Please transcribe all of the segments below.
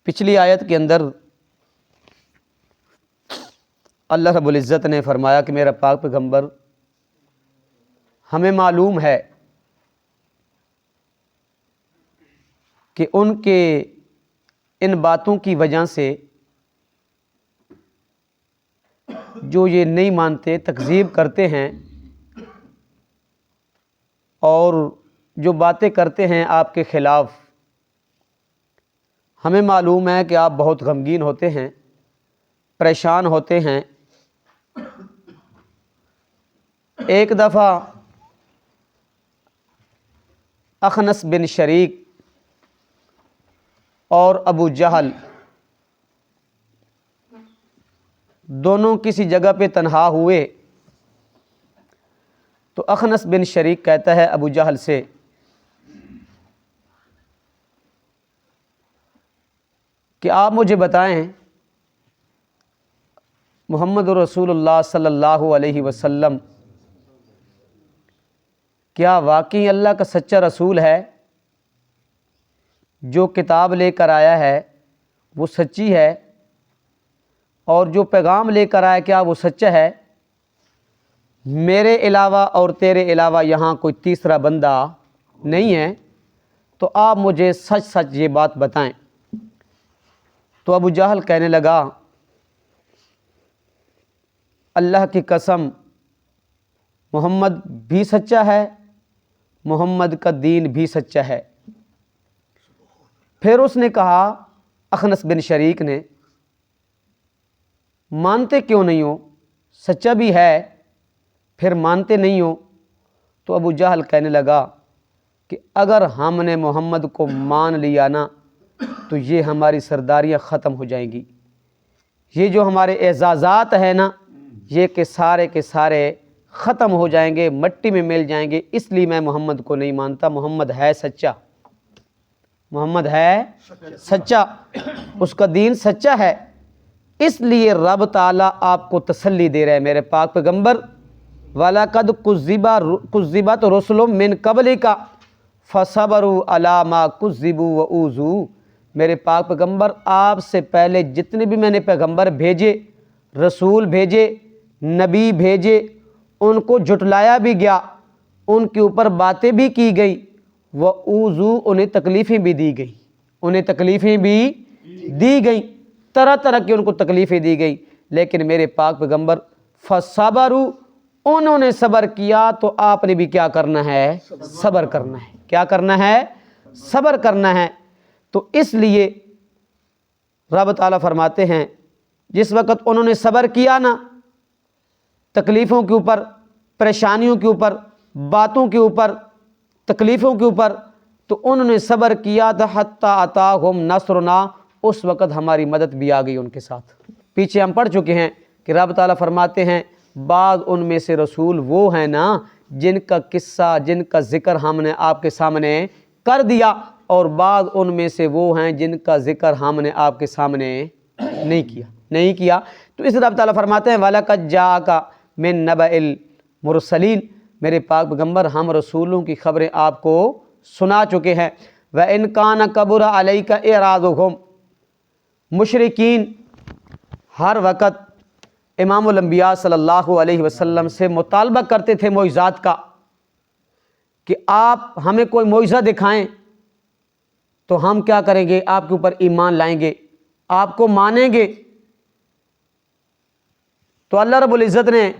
پچھلی آیت کے اندر اللہ رب العزت نے فرمایا کہ میرا پاک پیغمبر ہمیں معلوم ہے کہ ان کے ان باتوں کی وجہ سے جو یہ نہیں مانتے، تکذیب کرتے ہیں اور جو باتیں کرتے ہیں آپ کے خلاف، ہمیں معلوم ہے کہ آپ بہت غمگین ہوتے ہیں، پریشان ہوتے ہیں۔ ایک دفعہ اخنس بن شریک اور ابو جہل دونوں کسی جگہ پہ تنہا ہوئے تو اخنس بن شریک کہتا ہے ابو جہل سے کہ آپ مجھے بتائیں محمد رسول اللہ صلی اللہ علیہ وسلم کیا واقعی اللہ کا سچا رسول ہے؟ جو کتاب لے کر آیا ہے وہ سچی ہے، اور جو پیغام لے کر آیا کیا وہ سچا ہے؟ میرے علاوہ اور تیرے علاوہ یہاں کوئی تیسرا بندہ نہیں ہے، تو آپ مجھے سچ سچ یہ بات بتائیں۔ تو ابو جہل کہنے لگا اللہ کی قسم محمد بھی سچا ہے، محمد کا دین بھی سچا ہے۔ پھر اس نے کہا اخنس بن شریک نے مانتے کیوں نہیں ہو؟ سچا بھی ہے پھر مانتے نہیں ہو؟ تو ابو جہل کہنے لگا کہ اگر ہم نے محمد کو مان لیا نا تو یہ ہماری سرداریاں ختم ہو جائیں گی، یہ جو ہمارے اعزازات ہیں نا یہ کہ سارے ختم ہو جائیں گے، مٹی میں مل جائیں گے، اس لیے میں محمد کو نہیں مانتا۔ محمد ہے سچا، محمد ہے سچا، اس کا دین سچا ہے، اس لیے رب تعالیٰ آپ کو تسلی دے رہے ہیں میرے پاک پیغمبر وَلَقَدْ كُذِّبَتْ رُسُلٌ مِّن قَبْلِكَ فَصَبَرُوا عَلَىٰ مَا كُذِّبُوا وَأُوذُوا۔ میرے پاک پیغمبر آپ سے پہلے جتنے بھی میں نے پیغمبر بھیجے، رسول بھیجے، نبی بھیجے، ان کو جھٹلایا بھی گیا، ان کے اوپر باتیں بھی کی گئی، وَأُوذُوا انہیں تکلیفیں بھی دی گئی، انہیں تکلیفیں بھی دی گئیں، طرح طرح کی ان کو تکلیفیں دی گئی، لیکن میرے پاک پیغمبر فَصَبَرُوا انہوں نے صبر کیا، تو آپ نے بھی کیا کرنا ہے؟ صبر کرنا ہے۔ کیا کرنا ہے؟ صبر کرنا ہے۔ تو اس لیے رب تعالیٰ فرماتے ہیں جس وقت انہوں نے صبر کیا نا، تکلیفوں کے اوپر، پریشانیوں کے اوپر، باتوں کے اوپر، تکلیفوں کے اوپر، تو انہوں نے صبر کیا تھا حتیٰ اتاہم نصرنا، اس وقت ہماری مدد بھی آ گئی ان کے ساتھ۔ پیچھے ہم پڑھ چکے ہیں کہ رب تعالیٰ فرماتے ہیں بعض ان میں سے رسول وہ ہیں نا جن کا قصہ، جن کا ذکر ہم نے آپ کے سامنے کر دیا، اور بعض ان میں سے وہ ہیں جن کا ذکر ہم نے آپ کے سامنے نہیں کیا۔ تو اس رب تعالیٰ فرماتے ہیں وَلَقَدْ جَاءَكَ مِن نَبَإِ الْمُرْسَلِينَ، میرے پاک پیغمبر ہم رسولوں کی خبریں آپ کو سنا چکے ہیں۔ وَإِنْ كَانَ كَبُرَ عَلَيْكَ إِعْرَاضُهُمْ، مشرکین ہر وقت امام الانبیاء صلی اللہ علیہ وسلم سے مطالبہ کرتے تھے معجزات کا کہ آپ ہمیں کوئی معجزہ دکھائیں تو ہم کیا کریں گے؟ آپ کے اوپر ایمان لائیں گے، آپ کو مانیں گے۔ تو اللہ رب العزت نے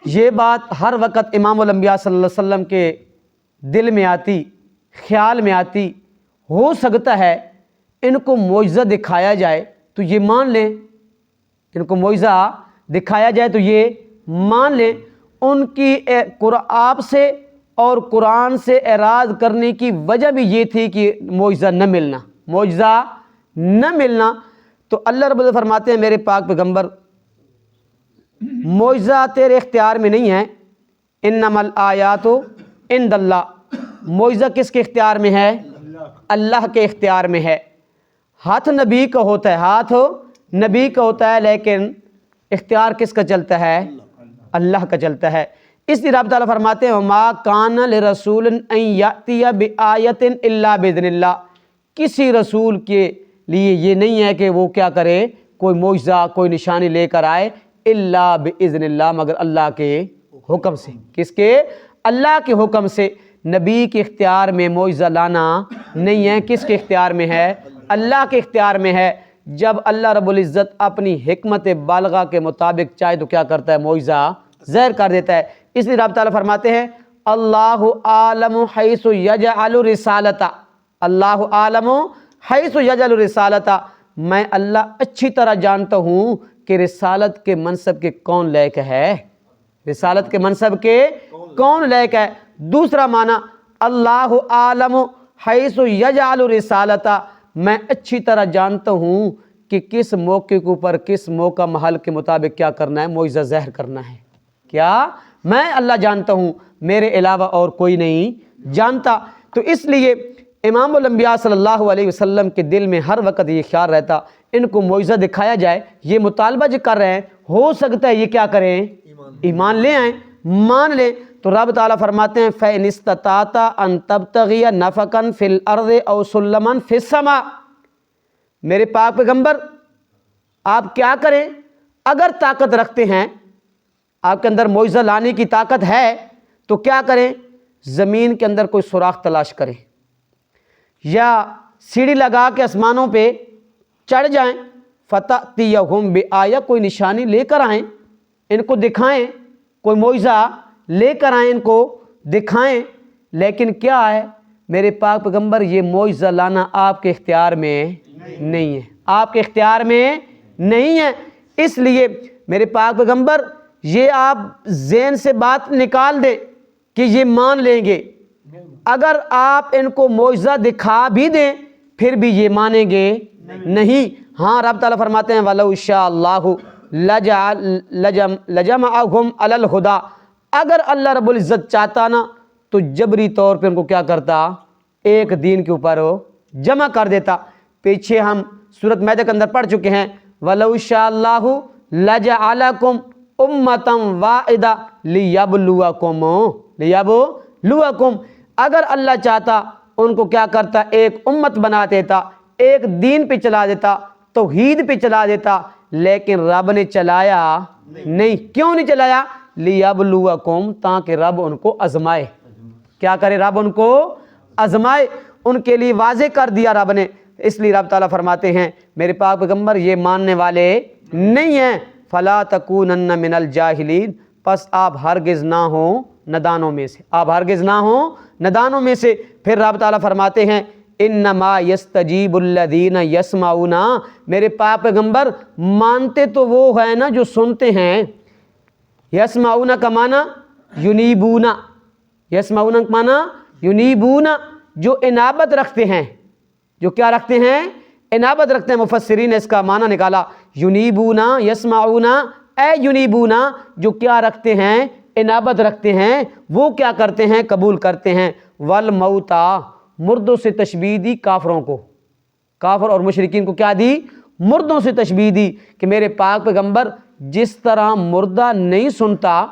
یہ بات ہر وقت امام الانبیاء صلی اللہ علیہ وسلم کے دل میں آتی، خیال میں آتی، ہو سکتا ہے ان کو معجزہ دکھایا جائے تو یہ مان لیں، ان کو معجزہ دکھایا جائے تو یہ مان لیں۔ ان کی آپ سے اور قرآن سے اعراض کرنے کی وجہ بھی یہ تھی کہ معجزہ نہ ملنا۔ تو اللہ رب العزت فرماتے ہیں میرے پاک پیغمبر معجزہ تیرے اختیار میں نہیں ہے، انما الآیات عند اللہ، معجزہ کس کے اختیار میں ہے؟ اللہ کے اختیار میں ہے۔ ہاتھ نبی کا ہوتا ہے، ہاتھ نبی کا ہوتا ہے، لیکن اختیار کس کا چلتا ہے؟ اللہ کا چلتا ہے۔ اس لیے رب تعالیٰ فرماتے ہیں وَمَا كَانَ لِرَسُولٍ أَن يَأْتِيَ بِآيَةٍ إِلَّا بِإِذْنِ اللَّهِ، کسی رسول کے لیے یہ نہیں ہے کہ وہ کیا کرے، کوئی معجزہ کوئی نشانی لے کر آئے، الا باذن اللہ، مگر اللہ کے حکم سے۔ کس کے؟ اللہ کے حکم سے۔ نبی کے اختیار میں معجزہ لانا نہیں ہے، کس کے اختیار میں ہے؟ اللہ کے اختیار میں ہے۔ جب اللہ رب العزت اپنی حکمت بالغہ کے مطابق چاہے تو کیا کرتا ہے؟ معجزہ ظاہر کر دیتا ہے۔ اس لیے رب تعالیٰ فرماتے ہیں اللہ عالم حیث یجعل رسالتہ، اللہ عالم حیث یجعل رسالتہ، میں اللہ اچھی طرح جانتا ہوں کہ رسالت کے منصب کے کون لائق ہے، رسالت کے منصب کے کون لائق ہے۔ دوسرا معنی اللہ عالم حیث یجعل رسالتہ، میں اچھی طرح جانتا ہوں کہ کس موقع کے اوپر کس موقع محل کے مطابق کیا کرنا ہے، معجزہ ظاہر کرنا ہے۔ کیا؟ میں اللہ جانتا ہوں، میرے علاوہ اور کوئی نہیں جانتا۔ تو اس لیے امام الانبیاء صلی اللہ علیہ وسلم کے دل میں ہر وقت یہ خیال رہتا ان کو معجزہ دکھایا جائے، یہ مطالبہ جو کر رہے ہیں ہو سکتا ہے یہ کیا کریں؟ ایمان لے آئیں، مان لیں۔ تو رب تعالیٰ فرماتے ہیں فَإِنِ اسْتَطَعْتَ أَن تَبْتَغِيَ نَفَقًا فِي الْأَرْضِ أَوْ سُلَّمًا فِي السَّمَاءِ، میرے پاک پیغمبر آپ کیا کریں؟ اگر طاقت رکھتے ہیں، آپ کے اندر معجزہ لانے کی طاقت ہے تو کیا کریں؟ زمین کے اندر کوئی سوراخ تلاش کریں یا سیڑھی لگا کے آسمانوں پہ چڑھ جائیں، فَتَأْتِيَهُمْ بِآیَةٍ، کوئی نشانی لے کر آئیں، ان کو دکھائیں، کوئی معجزہ لے کر آئیں، ان کو دکھائیں۔ لیکن کیا ہے میرے پاک پیغمبر، یہ معجزہ لانا آپ کے اختیار میں نہیں ہے، آپ کے اختیار میں نہیں ہے۔ اس لیے میرے پاک پیغمبر یہ آپ ذہن سے بات نکال دیں کہ یہ مان لیں گے، اگر آپ ان کو معجزہ دکھا بھی دیں پھر بھی یہ مانیں گے نہیں۔ ہاں رب تعالیٰ فرماتے ہیں وَلَوْ شَاءَ اللَّهُ لَجَمَعَهُمْ عَلَى الْهُدَىٰ، اگر اللہ رب العزت چاہتا نا تو جبری طور پہ ان کو کیا کرتا؟ ایک دین کے اوپر جمع کر دیتا۔ پیچھے ہم سورۃ مائدہ کے اندر پڑھ چکے ہیں وَلَوْ شَاءَ اللَّهُ لَجَعَلَكُمْ أُمَّةً وَاحِدَةً لِيَبْلُوَكُمْ، اگر اللہ چاہتا ان کو کیا کرتا؟ ایک امت بنا دیتا، ایک دین پہ چلا دیتا، توحید پہ چلا دیتا، لیکن رب نے چلایا نہیں۔ کیوں نہیں چلایا؟ لِيَبْلُوَكُمْ، تاکہ رب ان کو آزمائے۔ کیا کرے؟ رب ان کو آزمائے، ان کے لیے واضح کر دیا رب نے۔ اس لیے رب تعالیٰ فرماتے ہیں میرے پاک پیغمبر یہ ماننے والے نہیں ہیں، فَلَا تَكُونَنَّ مِنَ الْجَاهِلِينَ، پس آپ ہرگز نہ ہوں نادانوں میں سے، آپ ہرگز نہ ہوں نادانوں میں سے۔ پھر رب تعالیٰ فرماتے ہیں انما یستجیب الذین یسمعون، میرے پاک پیغمبر مانتے تو وہ ہیں نا جو سنتے ہیں۔ یسمعون کا معنی ینیبون، یسمعون کا معنی ینیبون، جو انابت رکھتے ہیں، جو کیا رکھتے ہیں؟ انابت رکھتے ہیں۔ مفسرین نے اس کا معنی نکالا ینیبون یسمعون اے ینیبون، جو کیا رکھتے ہیں؟ انابت رکھتے ہیں، وہ کیا کرتے ہیں؟ قبول کرتے ہیں۔ والموتا، مردوں سے تشبیہ دی کافروں کو، کافر اور مشرکین کو کیا دی؟ مردوں سے تشبیہ دی کہ میرے پاک پیغمبر جس طرح مردہ نہیں سنتا،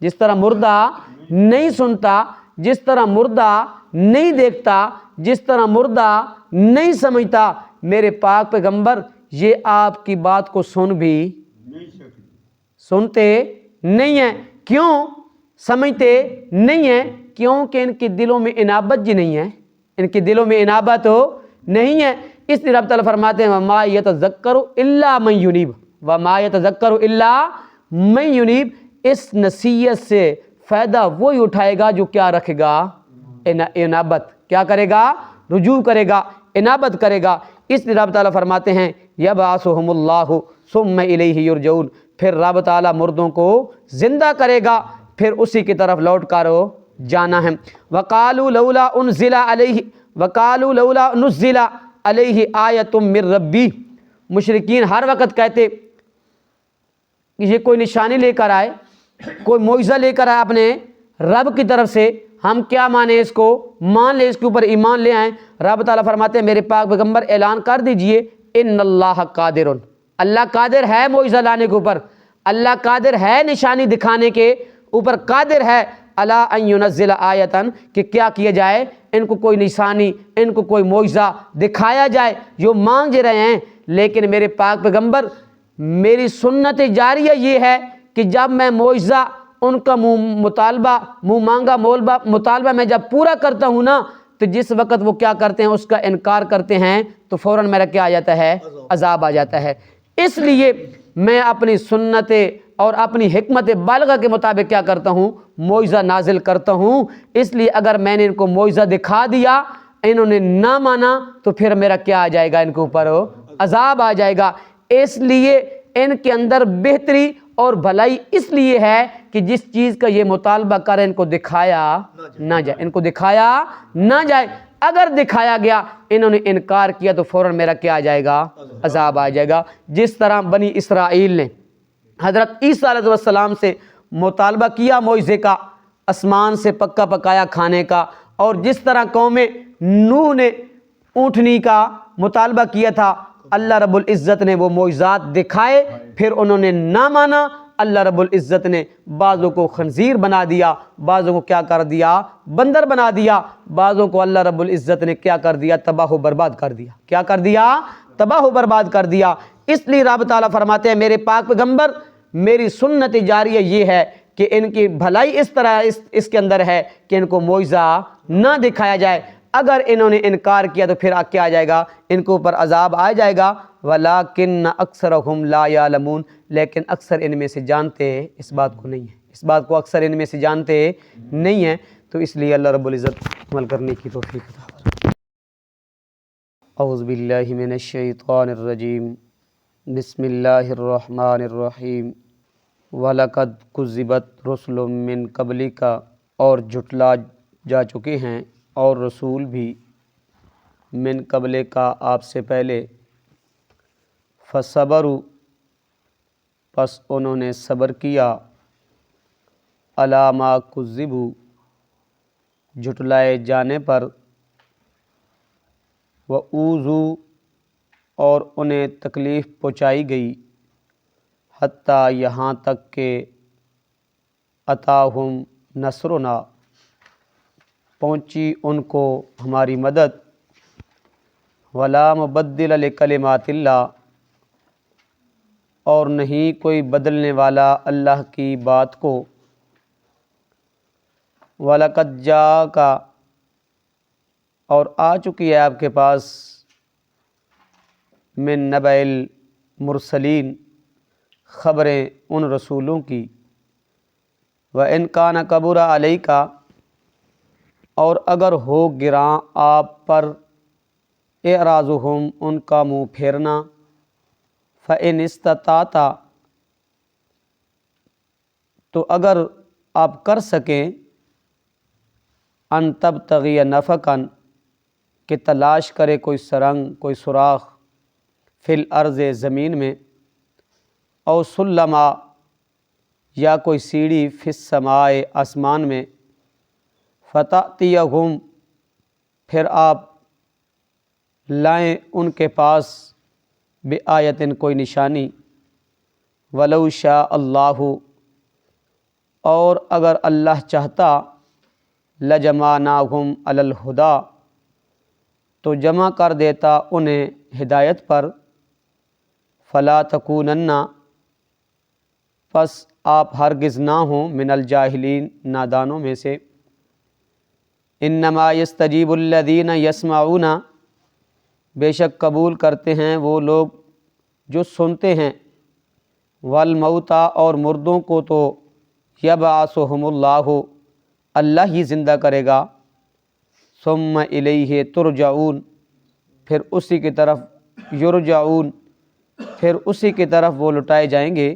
جس طرح مردہ نہیں سنتا، جس طرح مردہ نہیں دیکھتا، جس طرح مردہ نہیں سمجھتا، میرے پاک پیغمبر یہ آپ کی بات کو سن بھی سنتے نہیں ہیں۔ کیوں سمجھتے نہیں ہیں؟ کیونکہ ان کے دلوں میں انابت جی نہیں ہے، ان کے دلوں میں انابت نہیں ہے۔ اس لیے رب تعالیٰ فرماتے ہیں وَمَا يَتَذَكَّرُ إِلَّا مَن يُنِيبُ، وَمَا يَتَذَكَّرُ إِلَّا مَن يُنِيبُ، اس نصیحت سے فائدہ وہی اٹھائے گا جو کیا رکھے گا؟ انابت، کیا کرے گا؟ رجوع کرے گا، انابت کرے گا۔ اس لیے رب تعالیٰ فرماتے ہیں یبعثہم اللہ ثم الیہ یرجعون، پھر رب تعالیٰ مردوں کو زندہ کرے گا، پھر اسی کی طرف لوٹ کر جانا ہے۔ وقالوا لولا انزل علیہ، وقالوا لولا نزل علیہ آیۃ من ربی، مشرکین ہر وقت کہتے کہ یہ کوئی نشانی لے کر آئے، کوئی معجزہ لے کر آئے اپنے رب کی طرف سے، ہم کیا مانیں؟ اس کو مان لیں، اس کے اوپر ایمان لے آئیں۔ رب تعالیٰ فرماتے ہیں میرے پاک پیغمبر اعلان کر دیجئے ان اللہ قادر، اللہ قادر ہے معجزہ لانے کے اوپر، اللہ قادر ہے نشانی دکھانے کے اوپر، قادر ہے۔ الا ان ينزل آیتن کہ کیا کیا جائے، ان کو کوئی نشانی، ان کو کوئی معجزہ دکھایا جائے، جو مانگ رہے ہیں۔ لیکن میرے پاک پیغمبر، میری سنت جاریہ یہ ہے کہ جب میں معجزہ ان کا منہ مانگا مطالبہ میں جب پورا کرتا ہوں نا، تو جس وقت وہ کیا کرتے ہیں، اس کا انکار کرتے ہیں، تو فوراً میرا کیا آ جاتا ہے، عذاب آ جاتا ہے۔ اس لیے میں اپنی سنت اور اپنی حکمت بالغہ کے مطابق کیا کرتا ہوں، معجزہ نازل کرتا ہوں۔ اس لیے اگر میں نے ان کو معجزہ دکھا دیا، انہوں نے نہ مانا، تو پھر میرا کیا آ جائے گا، ان کے اوپر عذاب آ جائے گا۔ اس لیے ان کے اندر بہتری اور بھلائی اس لیے ہے کہ جس چیز کا یہ مطالبہ کریں ان کو دکھایا نہ جائے، ان کو دکھایا نہ جائے۔ اگر دکھایا گیا، انہوں نے انکار کیا، تو فوراً میرا کیا آ جائے گا، عذاب آ جائے گا۔ جس طرح بنی اسرائیل نے حضرت عیسیٰ علیہ السلام سے مطالبہ کیا معجزے کا، آسمان سے پکا پکایا کھانے کا، اور جس طرح قوم نوح نے اونٹنی کا مطالبہ کیا تھا، اللہ رب العزت نے وہ معجزات دکھائے، پھر انہوں نے نہ مانا۔ اللہ رب العزت نے بعضوں کو خنزیر بنا دیا، بعضوں کو کیا کر دیا، بندر بنا دیا، بعضوں کو اللہ رب العزت نے کیا کر دیا، تباہ و برباد کر دیا۔ کیا کر دیا؟ تباہ و برباد کر دیا۔ اس لیے رب تعالیٰ فرماتے ہیں میرے پاک پیغمبر، میری سنت جاریہ یہ ہے کہ ان کی بھلائی اس طرح اس کے اندر ہے کہ ان کو معجزہ نہ دکھایا جائے۔ اگر انہوں نے انکار کیا تو پھر کیا آ جائے گا، ان کے اوپر عذاب آ جائے گا۔ وَلَٰكِنَّ أَكْثَرَهُمْ لَا يَعْلَمُونَ، لیکن اکثر ان میں سے جانتے اس بات کو نہیں ہے، اس بات کو اکثر ان میں سے جانتے نہیں ہیں۔ تو اس لیے اللہ رب العزت عمل کرنے کی توفیق عطا فرمائے۔ اعوذ باللہ من الشیطان الرجیم، بسم اللہ الرحمن الرحیم۔ وَلَقَدْ كُذِّبَتْ رُسُلٌ مِّن قَبْلِكَ، اور جھٹلا جا چکے ہیں اور رسول بھی، من قبل کا آپ سے پہلے، فصبروا، پس انہوں نے صبر کیا، علی ما کذبوا، جھٹلائے جانے پر، وَأُوذُوا، اور انہیں تکلیف پہنچائی گئی، حتیٰ یہاں تک کہ اتاہم نصرنا، پہنچی ان کو ہماری مدد، ولا مبدل لکلمات اللہ، اور نہیں کوئی بدلنے والا اللہ کی بات کو، وَلَقَدْ جَاءَكَ، اور آ چکی ہے آپ کے پاس، من نبأ المرسلین، خبریں ان رسولوں کی، وَإِنْ كَانَ كَبُرَ عَلَيْكَ، اور اگر ہو گراں آپ پر، اعراضہم، ان کا منہ پھیرنا، فَإِنِ اسْتَطَعْتَ، تو اگر آپ کر سکیں، ان تبتغی نفقاً، کہ تلاش کرے کوئی سرنگ، کوئی سوراخ، فی الارض، زمین میں، او سلما، یا کوئی سیڑھی، فی السماء، آسمان میں، فتأتیہم، پھر آپ لائیں ان کے پاس، بآیتن، کوئی نشانی، ولو شاء اللہ، اور اگر اللہ چاہتا، لجمعناہم علی الہدی، تو جمع کر دیتا انہیں ہدایت پر، فلا تکونن، پس آپ ہرگز نہ ہوں، من الجاہلین، نادانوں میں سے، انما یستجیب الذین یسمعون، بے شک قبول کرتے ہیں وہ لوگ جو سنتے ہیں، والموتیٰ، اور مردوں کو تو یبعثہم اللہ، اللہ ہی زندہ کرے گا، ثم الیہ ترجعون، پھر اسی کی طرف، یرجعون، پھر اسی کی طرف وہ لٹائے جائیں گے،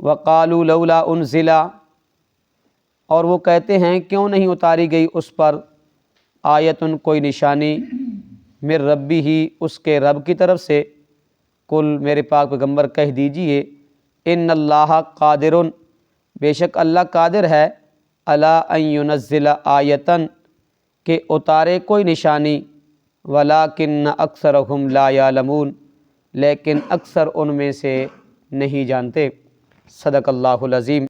وقالوا لولا انزل، اور وہ کہتے ہیں کیوں نہیں اتاری گئی اس پر، آیتن، کوئی نشانی، من ربی ہی، اس کے رب کی طرف سے، کل، میرے پاک پیغمبر کہہ دیجئے، ان اللہ قادر، بے شک اللہ قادر ہے، علی ان ینزل آیتن، کہ اتارے کوئی نشانی، ولیکن اکثرہم لا یعلمون، لیکن اکثر ان میں سے نہیں جانتے۔ صدق اللہ العظیم۔